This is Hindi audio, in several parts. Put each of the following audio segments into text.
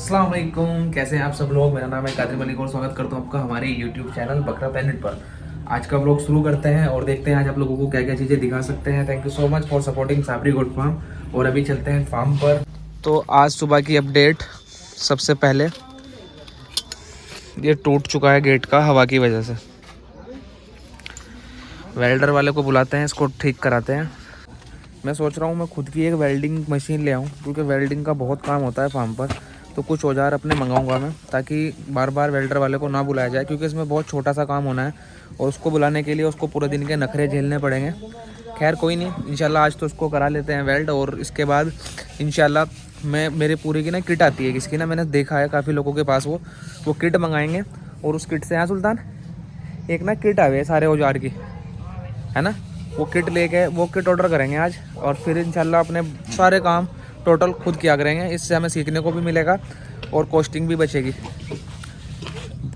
अस्सलाम वालेकुम, कैसे हैं आप सब लोग। मेरा नाम है कादिर मलिक और स्वागत करता हूं आपका हमारे यूट्यूब चैनल बकरा प्लेनेट पर। आज का व्लॉग शुरू करते हैं और देखते हैं आज आप लोगों को क्या क्या चीज़ें दिखा सकते हैं। Thank you so much for supporting Sabri goat farm. और अभी चलते हैं फार्म पर। तो आज सुबह की अपडेट। सबसे पहले ये टूट चुका है गेट का हवा की वजह से। वेल्डर वाले को बुलाते हैं, इसको ठीक कराते हैं। मैं सोच रहा हूँ मैं खुद की एक वेल्डिंग मशीन ले आऊँ, क्योंकि वेल्डिंग का बहुत काम होता है फार्म पर। तो कुछ औजार अपने मंगाऊंगा मैं, ताकि बार बार वेल्डर वाले को ना बुलाया जाए, क्योंकि इसमें बहुत छोटा सा काम होना है और उसको बुलाने के लिए उसको पूरे दिन के नखरे झेलने पड़ेंगे। खैर कोई नहीं, इंशाल्लाह आज तो उसको करा लेते हैं वेल्ड। और इसके बाद इंशाल्लाह मैं मेरे पूरी की ना किट आती है किसकी ना, मैंने देखा है काफ़ी लोगों के पास वो किट मंगाएंगे। और उस किट से यहाँ सुल्तान एक ना किट आ गई है सारे औजार की, है ना। वो किट लेके वो किट ऑर्डर करेंगे आज, और फिर इंशाल्लाह अपने सारे काम टोटल खुद किया करेंगे। इससे हमें सीखने को भी मिलेगा और कॉस्टिंग भी बचेगी।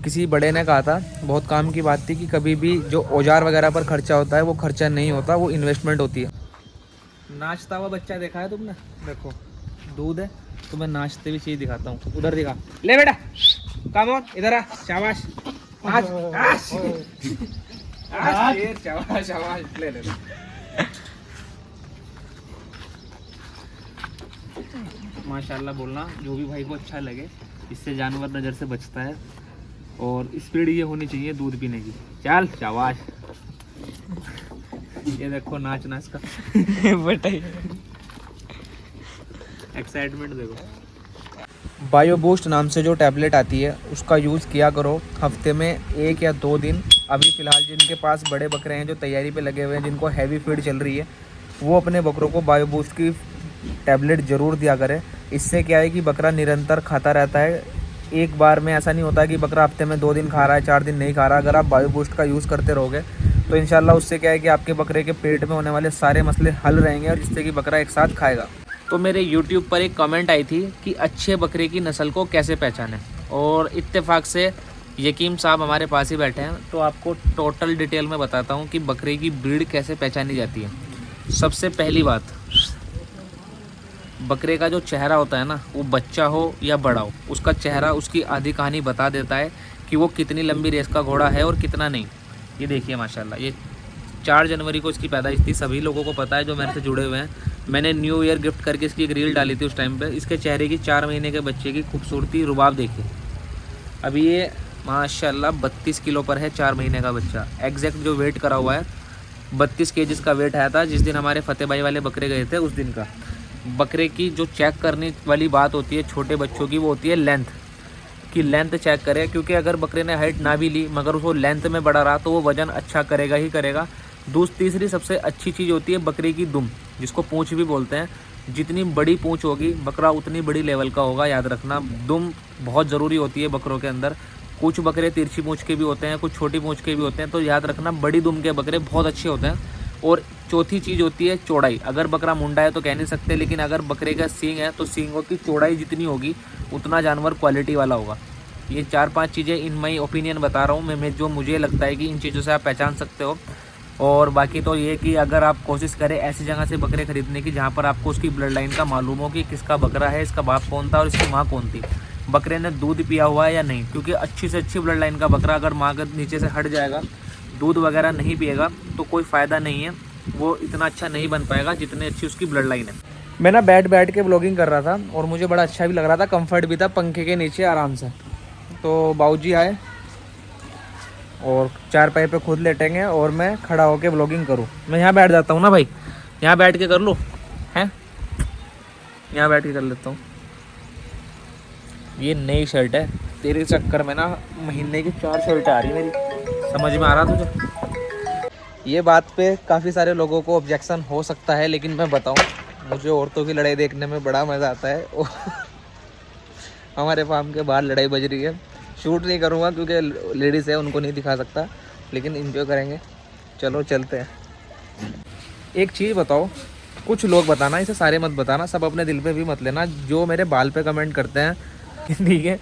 किसी बड़े ने कहा था, बहुत काम की बात थी, कि कभी भी जो औजार वगैरह पर खर्चा होता है वो खर्चा नहीं होता, वो इन्वेस्टमेंट होती है। नाचता हुआ बच्चा देखा है तुमने? देखो दूध है, तुम्हें नाचते हुई चीज़ दिखाता हूँ। उधर दिखा, ले बेटा कम ऑन, इधर आ, शाबाश आज शाबाश शाबाश, ले ले। माशाल्लाह बोलना जो भी भाई को अच्छा लगे। इससे जानवर नज़र से बचता है और स्पीड ये होनी चाहिए दूध पीने की। चल शाबाश। ये देखो नाचना इसका एक्साइटमेंट देखो। बायो बूस्ट नाम से जो टैबलेट आती है उसका यूज़ किया करो हफ्ते में 1 या 2 दिन। अभी फ़िलहाल जिनके पास बड़े बकरे हैं, जो तैयारी पे लगे हुए हैं, जिनको हैवी फीड चल रही है, वो अपने बकरों को बायो बूस्ट की टैबलेट ज़रूर दिया करें। इससे क्या है कि बकरा निरंतर खाता रहता है। एक बार में ऐसा नहीं होता कि बकरा हफ्ते में 2 दिन खा रहा है, 4 दिन नहीं खा रहा। अगर आप बायो बूस्ट का यूज़ करते रहोगे तो इंशाल्लाह उससे क्या है कि आपके बकरे के पेट में होने वाले सारे मसले हल रहेंगे, और जिससे कि बकरा एक साथ खाएगा। तो मेरे यूट्यूब पर एक कमेंट आई थी कि अच्छे बकरे की नस्ल को कैसे पहचानें, और इत्तेफाक से यकीम साहब हमारे पास ही बैठे हैं। तो आपको टोटल डिटेल में बताता हूँ कि बकरे की ब्रीड कैसे पहचानी जाती है। सबसे पहली बात, बकरे का जो चेहरा होता है ना, वो बच्चा हो या बड़ा हो, उसका चेहरा उसकी आधी कहानी बता देता है कि वो कितनी लंबी रेस का घोड़ा है और कितना नहीं। ये देखिए माशाल्लाह, ये 4 जनवरी को इसकी पैदाइश थी। सभी लोगों को पता है जो मेरे से जुड़े हुए हैं। मैंने न्यू ईयर गिफ्ट करके इसकी एक रील डाली थी उस टाइम पे। इसके चेहरे की 4 महीने के बच्चे की खूबसूरती रुबाब देखिए। अभी ये माशाल्लाह 32 किलो पर है, 4 महीने का बच्चा। एग्जैक्ट जो वेट करा हुआ है 32 केजीज का वेट आया था जिस दिन हमारे फतेह भाई वाले बकरे गए थे, उस दिन का। बकरे की जो चेक करने वाली बात होती है छोटे बच्चों की, वो होती है लेंथ, कि लेंथ चेक करें। क्योंकि अगर बकरे ने हाइट ना भी ली मगर उसको लेंथ में बड़ा रहा तो वो वजन अच्छा करेगा ही करेगा। तीसरी सबसे अच्छी चीज़ होती है बकरे की दुम, जिसको पूंछ भी बोलते हैं। जितनी बड़ी पूंछ होगी बकरा उतनी बड़ी लेवल का होगा, याद रखना। दुम बहुत ज़रूरी होती है बकरों के अंदर। कुछ बकरे तिरछी पूंछ के भी होते हैं, कुछ छोटी पूंछ के भी होते हैं, तो याद रखना बड़ी दुम के बकरे बहुत अच्छे होते हैं। और चौथी चीज़ होती है चौड़ाई। अगर बकरा मुंडा है तो कह नहीं सकते, लेकिन अगर बकरे का सींग है तो सींगों की चौड़ाई जितनी होगी उतना जानवर क्वालिटी वाला होगा। ये 4-5 चीज़ें इन माई ओपिनियन बता रहा हूँ मैं, जो मुझे लगता है कि इन चीज़ों से आप पहचान सकते हो। और बाकी तो ये कि अगर आप कोशिश करें ऐसी जगह से बकरे खरीदने की जहाँ पर आपको उसकी ब्लड लाइन का मालूम हो कि किसका बकरा है, इसका बाप कौन था और इसकी माँ कौन थी, बकरे ने दूध पिया हुआ है या नहीं। क्योंकि अच्छी से अच्छी ब्लड लाइन का बकरा अगर माँ के नीचे से हट जाएगा, दूध वगैरह नहीं पिएगा, तो कोई फ़ायदा नहीं है, वो इतना अच्छा नहीं बन पाएगा जितनी अच्छी उसकी ब्लड लाइन है। मैं ना बैठ के व्लॉगिंग कर रहा था और मुझे बड़ा अच्छा भी लग रहा था, कंफर्ट भी था पंखे के नीचे आराम से। तो बाऊजी आए और 4 पाई पे खुद लेटेंगे और मैं खड़ा होकर व्लॉगिंग करूँ। मैं यहाँ बैठ जाता हूँ ना भाई, यहाँ बैठ के कर लूँ, हैं यहाँ बैठ के कर लेता हूँ। ये नई शर्ट है, तेरे चक्कर में ना महीने की 4 शर्ट आ रही मेरी, समझ में आ रहा तुझे? ये बात पे काफ़ी सारे लोगों को ऑब्जेक्शन हो सकता है, लेकिन मैं बताऊँ, मुझे औरतों की लड़ाई देखने में बड़ा मज़ा आता है। हमारे फार्म के बाहर लड़ाई बज रही है, शूट नहीं करूँगा क्योंकि लेडीज़ है, उनको नहीं दिखा सकता, लेकिन एंजॉय करेंगे। चलो चलते हैं। एक चीज़ बताओ, कुछ लोग बताना, इसे सारे मत बताना, सब अपने दिल पे भी मत लेना, जो मेरे बाल पे कमेंट करते हैं। ठीक है,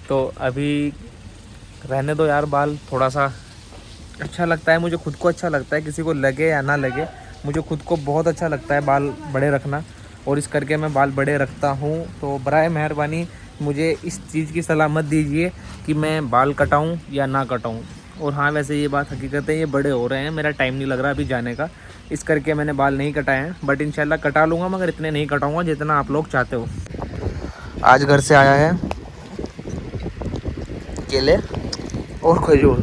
तो अभी रहने दो यार, बाल थोड़ा सा अच्छा लगता है, मुझे खुद को अच्छा लगता है, किसी को लगे या ना लगे, मुझे खुद को बहुत अच्छा लगता है बाल बड़े रखना, और इस करके मैं बाल बड़े रखता हूँ। तो बराए मेहरबानी मुझे इस चीज़ की सलाह मत दीजिए कि मैं बाल कटाऊँ या ना कटाऊँ। और हाँ, वैसे ये बात हकीकत है, ये बड़े हो रहे हैं, मेरा टाइम नहीं लग रहा अभी जाने का, इस करके मैंने बाल नहीं कटाए हैं। बट इंशाल्लाह कटा लूँगा, मगर इतने नहीं कटाऊँगा जितना आप लोग चाहते हो। आज घर से आया है केले और खजूर।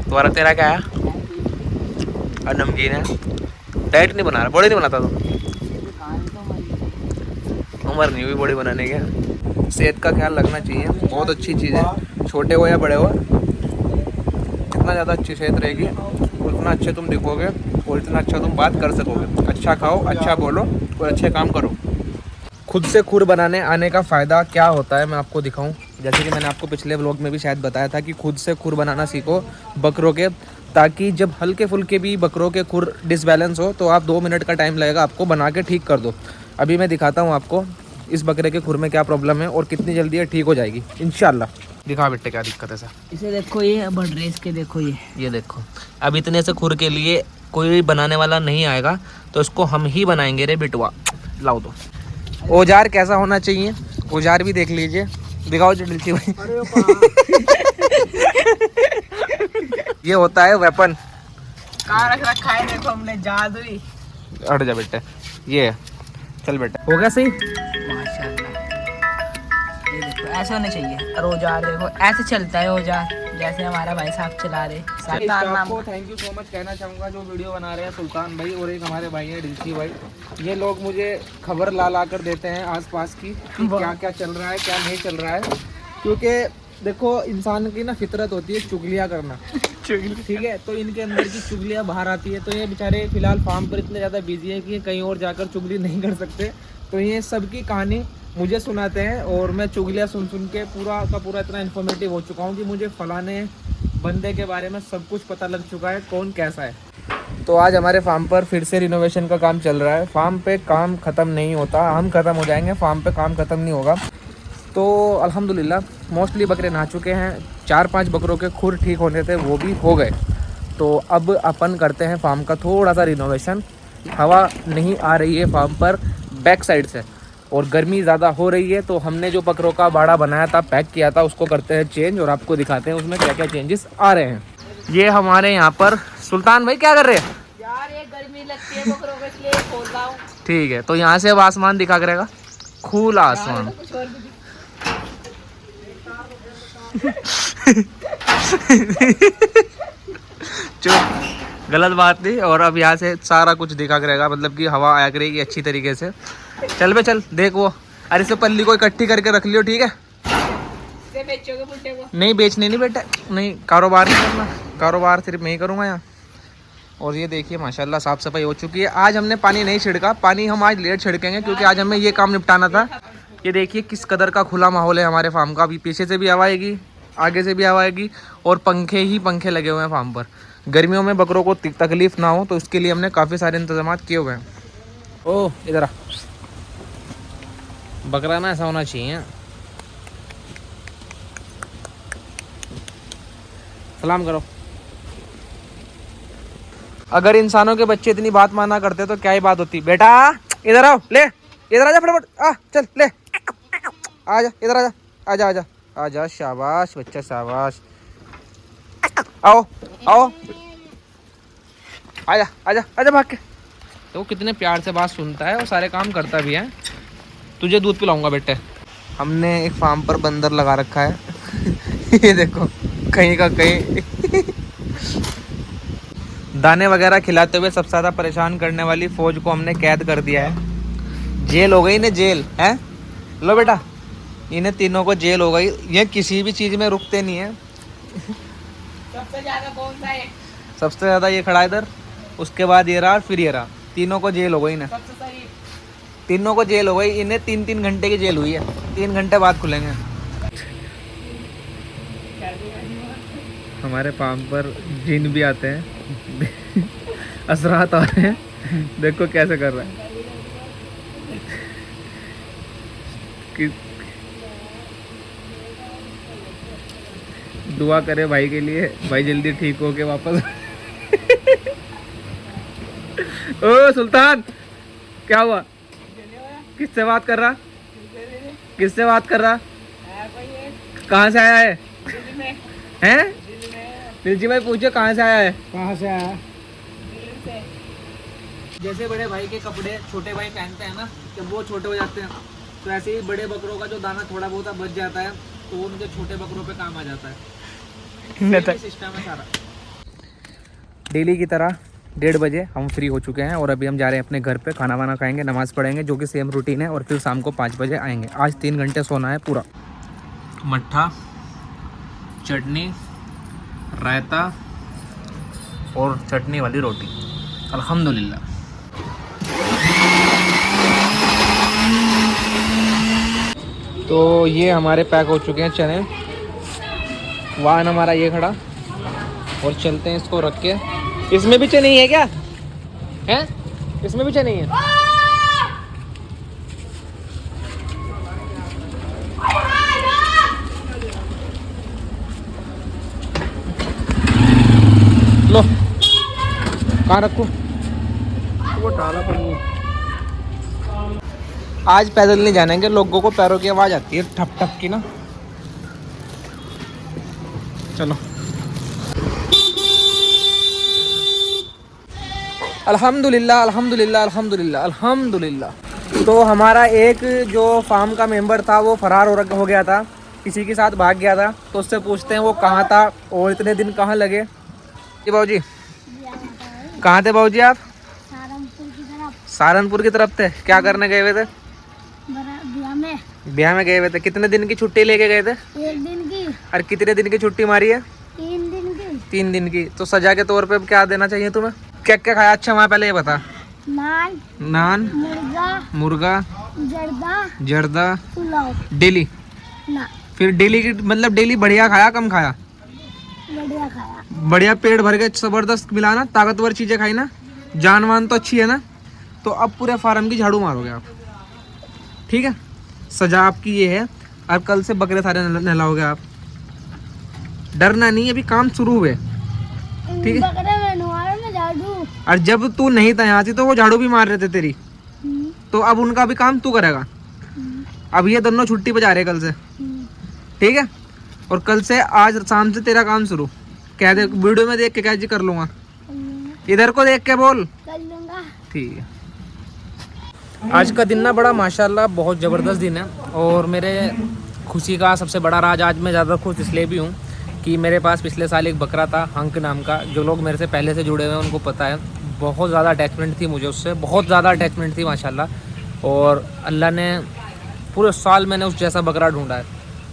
तुम्हारा तेरा क्या है? और नमकीन है। डाइट नहीं बना रहा, बॉडी नहीं बनाता तुम? उम्र नहीं हुई बॉडी बनाने के। सेहत का ख्याल रखना चाहिए, बहुत अच्छी चीज़ है, छोटे हो या बड़े हो। जितना ज़्यादा अच्छी सेहत रहेगी उतना अच्छे तुम दिखोगे और इतना अच्छा तुम बात कर सकोगे। अच्छा खाओ, अच्छा बोलो और अच्छे काम करो। खुद से खुर बनाने आने का फ़ायदा क्या होता है मैं आपको दिखाऊं। जैसे कि मैंने आपको पिछले व्लॉग में भी शायद बताया था कि खुद से खुर बनाना सीखो बकरों के, ताकि जब हल्के फुल्के भी बकरों के खुर डिसबैलेंस हो तो आप 2 मिनट का टाइम लगेगा, आपको बना के ठीक कर दो। अभी मैं दिखाता हूँ आपको इस बकरे के खुर में क्या प्रॉब्लम है और कितनी जल्दी ये ठीक हो जाएगी इंशाल्लाह। दिखा बेटे क्या दिक्कत है सर। इसे देखो, ये बढ़ रही इसके, देखो ये देखो। अब इतने से खुर के लिए कोई बनाने वाला नहीं आएगा, तो इसको हम ही बनाएंगे रे बिटवा। लाओ तो औजार कैसा होना चाहिए, औजार भी देख लीजिए। दिखाओ जल्दी भाई। ये होता है वेपन। कहाँ रख रखा है, देखो हमने जादुई। हट जा बेटे, ये चल बेटा, हो गया सही। माशाल्लाह, ये देखो ऐसे होने चाहिए। और औजार देखो ऐसे चलता है औजार, जैसे हमारा भाई साहब चला रहे। आपको थैंक यू सो मच कहना चाहूँगा जो वीडियो बना रहे हैं, सुल्तान भाई और एक हमारे भाई हैं डिल्सी भाई। ये लोग मुझे खबर ला कर देते हैं आसपास की कि क्या क्या चल रहा है, क्या नहीं चल रहा है। क्योंकि देखो, इंसान की ना फितरत होती है चुगलियाँ करना, ठीक है। तो इनके अंदर की चुगलियाँ बाहर आती है। तो ये बेचारे फिलहाल फार्म पर इतने ज़्यादा बिजी है कि ये कहीं और जाकर चुगली नहीं कर सकते। तो ये सबकी कहानी मुझे सुनाते हैं और मैं चुगलियाँ सुन सुन के पूरा का पूरा इतना इन्फॉर्मेटिव हो चुका हूँ कि मुझे फलाने बंदे के बारे में सब कुछ पता लग चुका है, कौन कैसा है। तो आज हमारे फार्म पर फिर से रिनोवेशन का काम चल रहा है। फार्म पे काम ख़त्म नहीं होता, हम ख़त्म हो जाएंगे, फार्म पे काम ख़त्म नहीं होगा। तो अल्हम्दुलिल्लाह मोस्टली बकरे नहा चुके हैं। 4-5 बकरों के खुर ठीक होने थे, वो भी हो गए। तो अब अपन करते हैं फार्म का थोड़ा सा रिनोवेशन। हवा नहीं आ रही है फार्म पर बैक साइड से और गर्मी ज़्यादा हो रही है। तो हमने जो बकरों का बाड़ा बनाया था, पैक किया था, उसको करते हैं चेंज और आपको दिखाते हैं उसमें क्या क्या चेंजेस आ रहे हैं। ये हमारे यहाँ पर सुल्तान भाई क्या कर रहे हैं यार? ये गर्मी लगती है बकरों को, इसलिए खोल रहा हूँ। ठीक है, तो यहाँ से अब आसमान दिखा करेगा, खुला आसमान। चुप, गलत बात नहीं। और अब यहाँ से सारा कुछ दिखा करेगा, मतलब कि हवा आया करेगी अच्छी तरीके से। चल बे चल, देख वो, अरे इसे पल्ली को इकट्ठी करके रख लियो, ठीक है। बेचोगे बुड्ढे को? नहीं बेचने नहीं बेटा, नहीं, कारोबार नहीं करना, कारोबार सिर्फ मैं ही करूँगा यहाँ। और ये देखिए माशाल्लाह साफ़ सफाई हो चुकी है। आज हमने पानी नहीं छिड़का, पानी हम आज लेट छिड़केंगे क्योंकि आज हमें ये काम निपटाना था। ये देखिए किस कदर का खुला माहौल है हमारे फार्म का। अभी पीछे से भी हवा आएगी, आगे से भी हवा आएगी और पंखे ही पंखे लगे हुए हैं फार्म पर। गर्मियों में बकरों को तकलीफ़ ना हो तो इसके लिए हमने काफ़ी सारे इंतजाम किए हुए हैं। ओह इधर आ, बकरा ना ऐसा होना चाहिए। सलाम करो। अगर इंसानों के बच्चे इतनी बात माना करते तो क्या ही बात होती। बेटा इधर आओ, ले इधर आजा फटाफट, आ चल ले, आजा इधर, आजा आजा आजा आजा, शाबाश बच्चा शाबाश, आओ आओ, आजा आजा आजा भाग के। तो वो कितने प्यार से बात सुनता है और सारे काम करता भी है। तुझे दूध पिलाऊंगा बेटे। हमने एक फार्म पर बंदर लगा रखा है ये देखो कहीं का कहीं दाने वगैरह खिलाते हुए सबसे ज़्यादा परेशान करने वाली फौज को हमने कैद कर दिया है। जेल हो गई इन्हें, जेल है। लो बेटा, इन्हें तीनों को जेल हो गई। ये किसी भी चीज़ में रुकते नहीं है। सबसे ज्यादा कौन सा है? सबसे ज़्यादा ये खड़ा इधर, उसके बाद ये रहा, फिर ये रहा। तीनों को जेल हो गई इन्हें, सबसे सही। तीनों को जेल हो गई। इन्हें 3-3 घंटे की जेल हुई है, 3 घंटे बाद खुलेंगे। हमारे फार्म पर जिन भी आते हैं असरात आ रहे हैं, देखो कैसे कर रहा है। दुआ करे भाई के लिए, भाई जल्दी ठीक हो के वापस ओ सुल्तान क्या हुआ, किससे बात कर रहा? किससे बात कर रहा? कहाँ से आया है? हैं? दिलजी भाई पूछो कहाँ से आया है? कहाँ से आया? जैसे बड़े भाई के कपड़े छोटे भाई पहनते हैं ना, जब वो छोटे हो जाते हैं तो ऐसे ही बड़े बकरों का जो दाना थोड़ा बहुत बच जाता है तो वो उनके छोटे बकरों पे काम आ जाता है। सिस्टम है सारा। डेली की तरह 1:30 बजे हम फ्री हो चुके हैं और अभी हम जा रहे हैं अपने घर पे, खाना वाना खाएंगे, नमाज़ पढ़ेंगे, जो कि सेम रूटीन है, और फिर शाम को 5 बजे आएंगे। आज 3 घंटे सोना है पूरा। मट्ठा, चटनी, रायता और चटनी वाली रोटी, अल्हम्दुलिल्लाह। तो ये हमारे पैक हो चुके हैं चने। वाहन हमारा ये खड़ा, और चलते हैं इसको रख के। इसमें भी चने है क्या? हैं? इसमें भी चने है? लो, कहाँ रखूं? वो डाला पड़ी। आज पैदल नहीं जानेंगे, लोगों को पैरों की आवाज़ आती है ठप ठप की ना। चलो। अल्हम्दुलिल्लाह अल्हम्दुलिल्लाह अल्हम्दुलिल्लाह अल्हम्दुलिल्लाह। तो हमारा एक जो फार्म का मेंबर था वो फरार हो गया था, किसी के साथ भाग गया था। तो उससे पूछते हैं वो कहाँ था और इतने दिन कहाँ लगे। जी बाबूजी, कहाँ थे बाबूजी आप? सहारनपुर की तरफ थे। क्या करने गए हुए थे? ब्याह में गए हुए थे। कितने दिन की छुट्टी लेके गए थे? 1 दिन की। और कितने दिन की छुट्टी मारी है? 3 दिन की। 3 दिन की। तो सजा के तौर पे क्या देना चाहिए तुम्हें? क्या क्या खाया? अच्छा वहाँ पहले ये बता। नान, मुर्गा, जर्दा, पुलाव। डेली? ना। फिर डेली की मतलब डेली बढ़िया खाया कम खाया? बढ़िया खाया। बढ़िया पेट भर के जबरदस्त मिला ना, ताकतवर चीजें खाई ना, जान वान तो अच्छी है ना। तो अब पूरे फार्म की झाड़ू मारोगे आप, ठीक है? सजा आपकी ये है। और कल से बकरे सारे नहलाओगे आप। डरना नहीं, अभी काम शुरू हुए, ठीक है? और जब तू नहीं था यहाँ से तो वो झाड़ू भी मार रहे थे तेरी, तो अब उनका भी काम तू करेगा। अब ये दोनों छुट्टी पे जा रहे कल से, ठीक है? और कल से आज शाम से तेरा काम शुरू। कह दे वीडियो में देख के क्या जी कर लूँगा, इधर को देख के बोल, कर लूँगा, ठीक है? आज का दिन ना बड़ा माशाल्लाह बहुत ज़बरदस्त दिन है, और मेरे खुशी का सबसे बड़ा राज, आज मैं ज़्यादा खुश इसलिए भी हूँ कि मेरे पास पिछले साल एक बकरा था हंक नाम का। जो लोग मेरे से पहले से जुड़े हुए हैं उनको पता है, बहुत ज़्यादा अटैचमेंट थी मुझे उससे, बहुत ज़्यादा अटैचमेंट थी माशाल्लाह। और अल्लाह ने पूरे साल मैंने उस जैसा बकरा ढूंढा है,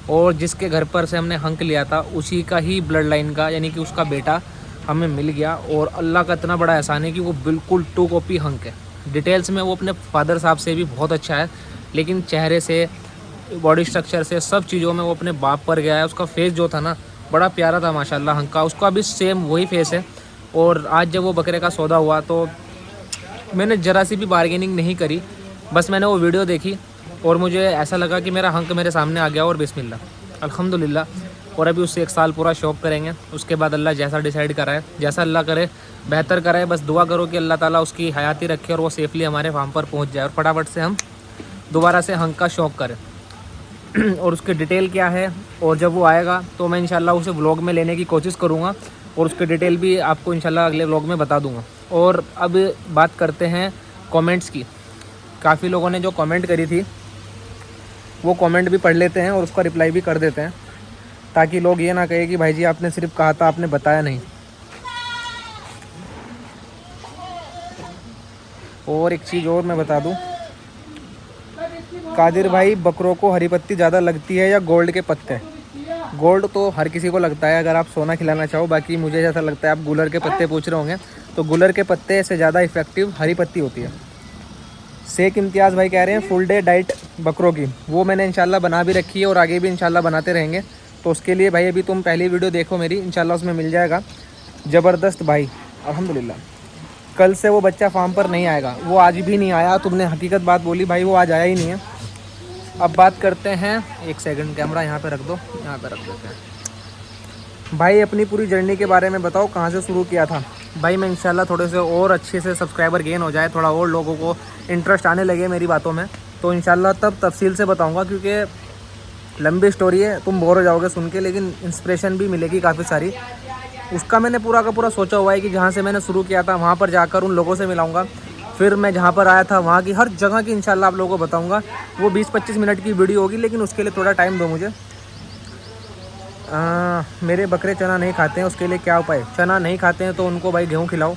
और जिसके घर पर से हमने हंक लिया था उसी का ही ब्लड लाइन का, यानी कि उसका बेटा हमें मिल गया। और अल्लाह का इतना बड़ा एहसान है कि वो बिल्कुल 2 कॉपी हंक है। डिटेल्स में वो अपने फादर साहब से भी बहुत अच्छा है, लेकिन चेहरे से, बॉडी स्ट्रक्चर से, सब चीज़ों में वो अपने बाप पर गया है। उसका फेस जो था ना बड़ा प्यारा था माशाल्लाह हंक का, उसका भी सेम वही फेस है। और आज जब वो बकरे का सौदा हुआ तो मैंने ज़रा सी भी बार्गेनिंग नहीं करी, बस मैंने वो वीडियो देखी और मुझे ऐसा लगा कि मेरा हंक मेरे सामने आ गया, और बिस्मिल्लाह अल्हम्दुलिल्लाह। और अभी उससे 1 साल पूरा शौक करेंगे, उसके बाद अल्लाह जैसा डिसाइड कराए, जैसा अल्लाह करे बेहतर कराए। बस दुआ करो कि अल्लाह ताला उसकी हयाती रखे और वो सेफली हमारे फार्म पर पहुंच जाए, और फटाफट से हम दोबारा से हंक का शौक करें। और उसकी डिटेल क्या है, और जब वो आएगा तो मैं इंशाल्लाह उसे व्लॉग में लेने की कोशिश करूँगा, और उसकी डिटेल भी आपको इंशाल्लाह अगले व्लॉग में बता दूँगा। और अब बात करते हैं कमेंट्स की। काफ़ी लोगों ने जो कमेंट करी थी वो कमेंट भी पढ़ लेते हैं और उसका रिप्लाई भी कर देते हैं, ताकि लोग ये ना कहे कि भाई जी आपने सिर्फ कहा था, आपने बताया नहीं। और एक चीज़ और मैं बता दूं, कादिर भाई बकरों को हरी पत्ती ज़्यादा लगती है या गोल्ड के पत्ते? गोल्ड तो हर किसी को लगता है अगर आप सोना खिलाना चाहो, बाकी मुझे जैसा लगता है आप गुलर के पत्ते पूछ रहे होंगे, तो गुलर के पत्ते से ज़्यादा इफेक्टिव हरी पत्ती होती है। शेख इम्तियाज़ भाई कह रहे हैं फुल डे डाइट बकरों की, वो मैंने इंशाल्लाह बना भी रखी है और आगे भी इंशाल्लाह बनाते रहेंगे। तो उसके लिए भाई अभी तुम पहली वीडियो देखो मेरी, इंशाल्लाह उसमें मिल जाएगा। ज़बरदस्त भाई अल्हम्दुलिल्लाह। कल से वो बच्चा फार्म पर नहीं आएगा, वो आज भी नहीं आया। तुमने हकीकत बात बोली भाई, वो आज आया ही नहीं है। अब बात करते हैं, 1 सेकंड कैमरा यहाँ पे रख दो, यहाँ पे रख देते हैं। भाई अपनी पूरी जर्नी के बारे में बताओ, कहाँ से शुरू किया था? भाई मैं इंशाल्लाह थोड़े से और अच्छे से सब्सक्राइबर गेन हो जाए, थोड़ा और लोगों को इंटरेस्ट आने लगे मेरी बातों में, तो इंशाल्लाह तब तफसील से बताऊंगा, क्योंकि लंबी स्टोरी है, तुम बोर हो जाओगे सुन के, लेकिन इंस्पिरेशन भी मिलेगी काफ़ी सारी। उसका मैंने पूरा का पूरा सोचा हुआ है कि जहाँ से मैंने शुरू किया था वहाँ पर जाकर उन लोगों से मिलाऊंगा, फिर मैं जहाँ पर आया था वहाँ की हर जगह की इंशाल्लाह आप लोगों को बताऊँगा। वो 20-25 मिनट की वीडियो होगी, लेकिन उसके लिए थोड़ा टाइम दो मुझे। मेरे बकरे चना नहीं खाते हैं, उसके लिए क्या उपाय? चना नहीं खाते हैं तो उनको भाई गेहूँ खिलाओ।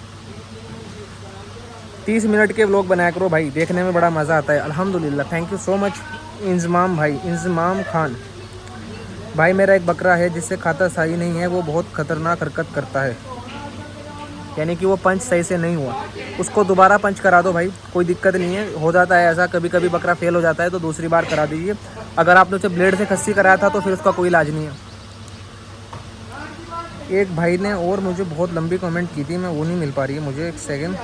30 मिनट के व्लॉग बनाया करो भाई, देखने में बड़ा मज़ा आता है। अल्हम्दुलिल्लाह, thank you so much Inzamam भाई, इंजमाम खान भाई। मेरा एक बकरा है जिससे खाता सही नहीं है, वो बहुत ख़तरनाक हरकत करता है, यानी कि वो पंच सही से नहीं हुआ, उसको दोबारा पंच करा दो भाई, कोई दिक्कत नहीं है, हो जाता है ऐसा, कभी कभी बकरा फेल हो जाता है तो दूसरी बार करा दीजिए। अगर आपने उसे ब्लेड से खस्सी कराया था तो फिर उसका कोई इलाज नहीं है। एक भाई ने और मुझे बहुत लंबी कमेंट की थी, मैं वो नहीं मिल पा रही है मुझे, एक सेकेंड।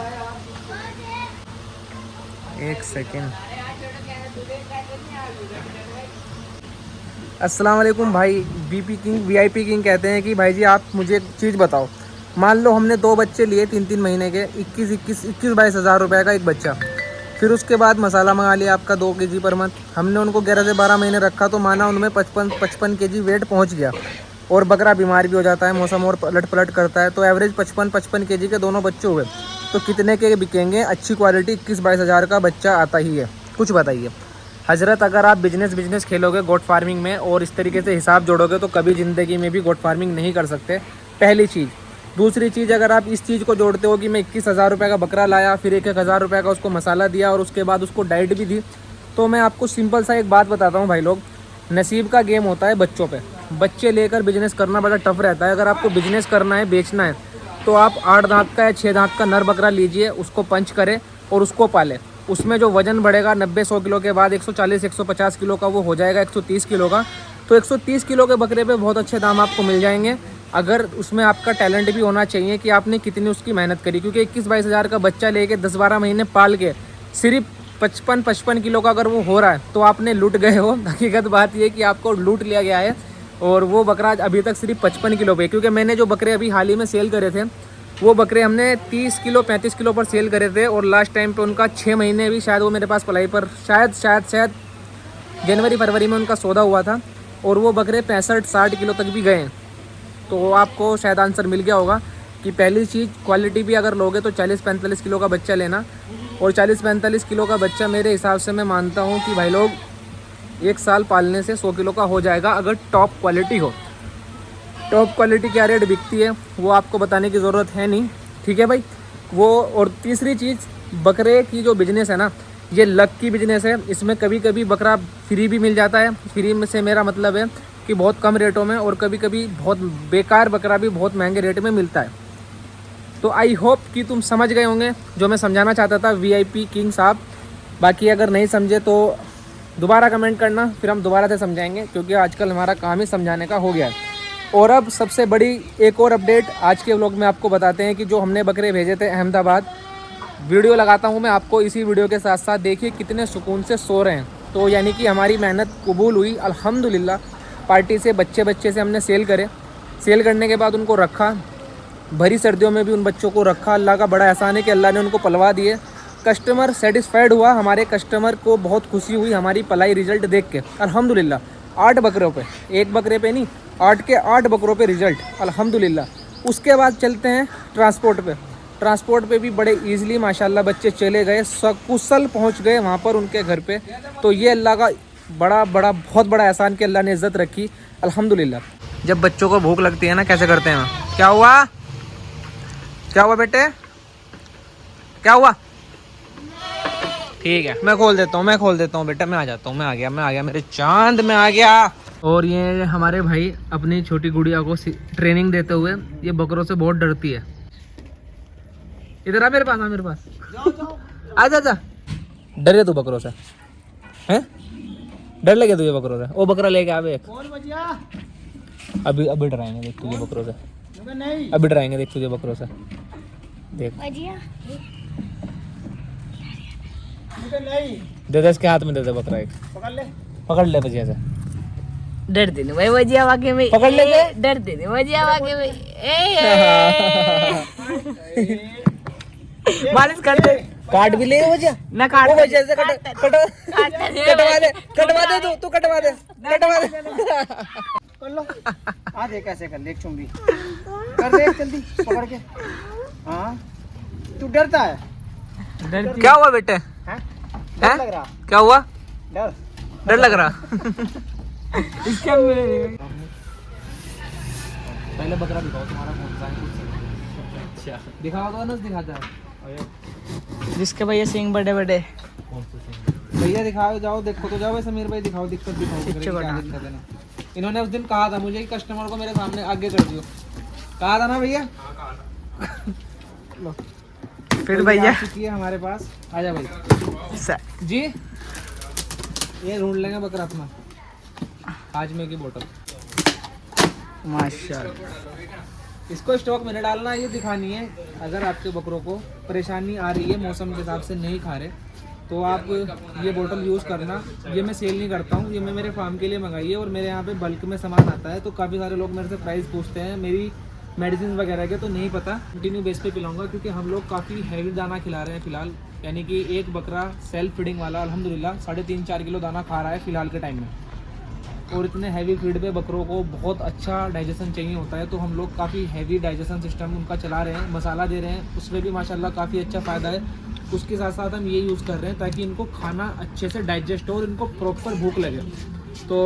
अस्सलाम वालेकुम भाई। वीआईपी किंग कहते हैं कि भाई जी आप मुझे एक चीज़ बताओ, मान लो हमने 2 बच्चे लिए 3-3 महीने के, 21-22 हज़ार रुपये का एक बच्चा, फिर उसके बाद मसाला मंगा लिया आपका 2 kg पर मंथ, हमने उनको 11 से 12 महीने रखा तो माना उनमें 55 kg वेट पहुंच गया, और बकरा बीमार भी हो जाता है, मौसम और पलट पलट करता है, तो एवरेज 55 kg के दोनों बच्चे हुए, तो कितने के बिकेंगे? अच्छी क्वालिटी 21-22 हज़ार का बच्चा आता ही है, कुछ बताइए हज़रत। अगर आप बिजनेस खेलोगे गोट फार्मिंग में और इस तरीके से हिसाब जोड़ोगे तो कभी ज़िंदगी में भी गोट फार्मिंग नहीं कर सकते, पहली चीज़। दूसरी चीज़, अगर आप इस चीज़ को जोड़ते हो कि मैं 21,000 रुपये का बकरा लाया, फिर 1,000 रुपये का उसको मसाला दिया और उसके बाद उसको डाइट भी दी, तो मैं आपको सिंपल सा एक बात बताता हूँ भाई लोग, नसीब का गेम होता है बच्चों पे। बच्चे लेकर बिजनेस करना बड़ा टफ रहता है। अगर आपको बिजनेस करना है, बेचना है, तो आप 8 दांत का या 6 दांत का नर बकरा लीजिए, उसको पंच करें और उसको पालें। उसमें जो वजन बढ़ेगा 90-100 किलो के बाद 140-150 किलो का वो हो जाएगा 130 किलो का, तो 130 किलो के बकरे पे बहुत अच्छे दाम आपको मिल जाएंगे। अगर उसमें आपका टैलेंट भी होना चाहिए कि आपने कितनी उसकी मेहनत करी, क्योंकि 21-22 हज़ार का बच्चा लेके 10-12 महीने पाल के सिर्फ 55 किलो का अगर वो हो रहा है तो आपने लूट गए हो। हकीकत बात ये कि आपको लूट लिया गया है, और वो बकरा अभी तक सिर्फ 55 किलो पे, क्योंकि मैंने जो बकरे अभी हाल ही में सेल करे थे वो बकरे हमने 30 किलो 35 किलो पर सेल करे थे, और लास्ट टाइम पे उनका 6 महीने भी शायद वो मेरे पास पलाई पर शायद जनवरी-फरवरी में उनका सौदा हुआ था, और वो बकरे 65-60 किलो तक भी गए हैं। तो आपको शायद आंसर मिल गया होगा कि पहली चीज़ क्वालिटी भी अगर लोगे तो 40-45 किलो का बच्चा लेना, और 40-45 किलो का बच्चा मेरे हिसाब से मैं मानता हूँ कि भाई लोग 1 साल पालने से 100 किलो का हो जाएगा, अगर टॉप क्वालिटी हो। टॉप क्वालिटी क्या रेट बिकती है वो आपको बताने की ज़रूरत है नहीं, ठीक है भाई वो। और तीसरी चीज़, बकरे की जो बिज़नेस है ना, ये लक की बिज़नेस है। इसमें कभी कभी बकरा फ्री भी मिल जाता है, फ्री में से मेरा मतलब है कि बहुत कम रेटों में, और कभी कभी बहुत बेकार बकरा भी बहुत महंगे रेट में मिलता है। तो आई होप कि तुम समझ गए होंगे जो मैं समझाना चाहता था वीआईपी किंग साहब। बाकी अगर नहीं समझे तो दोबारा कमेंट करना, फिर हम दोबारा से समझाएंगे, क्योंकि आजकल हमारा काम ही समझाने का हो गया है। और अब सबसे बड़ी एक और अपडेट आज के व्लॉग में आपको बताते हैं कि जो हमने बकरे भेजे थे अहमदाबाद, वीडियो लगाता हूं मैं आपको इसी वीडियो के साथ साथ, देखिए कितने सुकून से सो रहे हैं। तो यानी कि हमारी मेहनत कबूल हुई अल्हम्दुलिल्लाह। पार्टी से बच्चे से हमने सेल करे, सेल करने के बाद उनको रखा, भरी सर्दियों में भी उन बच्चों को रखा। अल्लाह का बड़ा एहसान है कि अल्लाह ने उनको पलवा दिए। कस्टमर सेटिस्फाइड हुआ, हमारे कस्टमर को बहुत खुशी हुई हमारी पलाई रिजल्ट देख के अल्हम्दुलिल्लाह। 8 बकरों पे, एक बकरे पे नहीं, 8 के 8 बकरों पे रिजल्ट अल्हम्दुलिल्लाह। उसके बाद चलते हैं ट्रांसपोर्ट पे। ट्रांसपोर्ट पे भी बड़े ईजिली माशाल्लाह बच्चे चले गए, सकुशल पहुंच गए वहाँ पर उनके घर पे। तो ये अल्लाह का बहुत बड़ा एहसान कि अल्लाह ने इज़्ज़त रखी अल्हम्दुलिल्लाह। जब बच्चों को भूख लगती है ना, कैसे करते हैं? क्या हुआ बेटे, क्या हुआ? ठीक है, मैं खोल देता हूँ बेटा, मैं आ जाता हूँ, मैं आ गया मेरे चांद में आ गया। और ये हमारे भाई अपनी छोटी गुड़िया को ट्रेनिंग देते हुए, ये बकरों से बहुत डरती है। इधर आ मेरे पास जा। डरे तू बकरों से हैं? डर लगे तुझे बकरों से? वो बकरा लेके आवे एक। अभी डराएंगे देख तुझे बकरों से, अभी डराएंगे देख तुझे बकरों से, देख। दे दे इसके हाथ में, दे दे बकरा एक, पकड़ ले भजिया से। डरते नहीं भाई वजिया वाके में, पकड़ ले, डरते नहीं वजिया वाके में। मालिश कर दे, काट भी ले वजह ना काट वो वजह से कटवा दे तू कटवा दे कर लो। आ देख कैसे कर ले, एक चुम्बी कर दे जल्दी पकड़ के। हाँ तू डरता है? क्या हुआ बेटे? हाँ? हैं? डर लग रहा? क्या हुआ? डर लग रहा? इसके अंदर पहले बकरा दिखाओ तुम्हारा कौन सा है। अच्छा दिखाओ तो अनस दिखाता है जिसके भैया सिंग बड़े बड़े। भैया दिखाओ, जाओ देखो तो जाओ। समीर भाई दिखाओ, दिक्कत दिखाओ बकरे की, पीछे क्या बढ़ा। दिक्कत है ना। इन्होंने उस दिन कहा था मुझे कि कस्टमर को मेरे सामने आगे कर दियो, कहा था ना भैया। लो फिर भैया आ चुकी है हमारे पास। आजा भाई जी, ये ढूंढ लेंगे बकरा अपना। हाजमे की बोतल माशाल्लाह। इसको स्टॉक में डालना, ये दिखानी है। अगर आपके बकरों को परेशानी आ रही है, मौसम के हिसाब से नहीं खा रहे, तो आप ये बोतल यूज़ करना। ये मैं सेल नहीं करता हूँ, ये मैं मेरे फार्म के लिए मंगाई है और मेरे यहाँ पे बल्क में सामान आता है। तो काफ़ी सारे लोग मेरे से प्राइस पूछते हैं मेरी मेडिसिन वगैरह के, तो नहीं पता। कंटिन्यू बेस पे पिलाऊंगा क्योंकि हम लोग काफ़ी हैवी दाना खिला रहे हैं फ़िलहाल। यानी कि एक बकरा सेल्फ फीडिंग वाला अल्हम्दुलिल्लाह 3.5-4 किलो दाना खा रहा है फ़िलहाल के टाइम में। और इतने हैवी फीड पे बकरों को बहुत अच्छा डाइजेशन चाहिए होता है, तो हम लोग काफ़ी हैवी डाइजेशन सिस्टम उनका चला रहे हैं। मसाला दे रहे हैं, उसमें भी माशाल्लाह काफ़ी अच्छा फ़ायदा है। उसके साथ साथ हम ये यूज़ कर रहे हैं ताकि इनको खाना अच्छे से डाइजेस्ट हो और इनको प्रॉपर भूख लगे। तो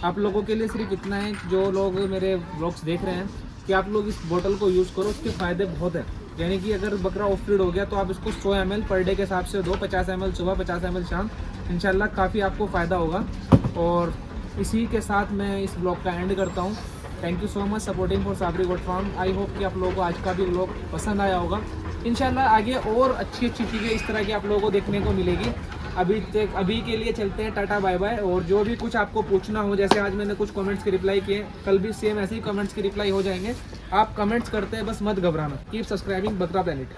आप लोगों के लिए सिर्फ इतना है, जो लोग मेरे व्लॉग्स देख रहे हैं, कि आप लोग इस बोतल को यूज़ करो। उसके फ़ायदे बहुत हैं। यानी कि अगर बकरा ऑफ फीड हो गया तो आप इसको 100 ml पर डे के हिसाब से दो, 50 ml सुबह, 50 ml शाम। इंशाल्लाह काफ़ी आपको फ़ायदा होगा। और इसी के साथ मैं इस ब्लॉग का एंड करता हूँ। Thank you so much supporting for Sabri goat farm. I hope कि आप लोगों को आज का भी ब्लॉग पसंद आया होगा। इंशाल्लाह आगे और अच्छी अच्छी चीज़ें इस तरह की आप लोगों को देखने को मिलेगी। अभी के लिए चलते हैं, टाटा बाय बाय। और जो भी कुछ आपको पूछना हो, जैसे आज मैंने कुछ कमेंट्स के रिप्लाई किए, कल भी सेम ऐसे ही कमेंट्स के रिप्लाई हो जाएंगे। आप कमेंट्स करते हैं, बस मत घबराना। कीप सब्सक्राइबिंग बकरा प्लैनेट।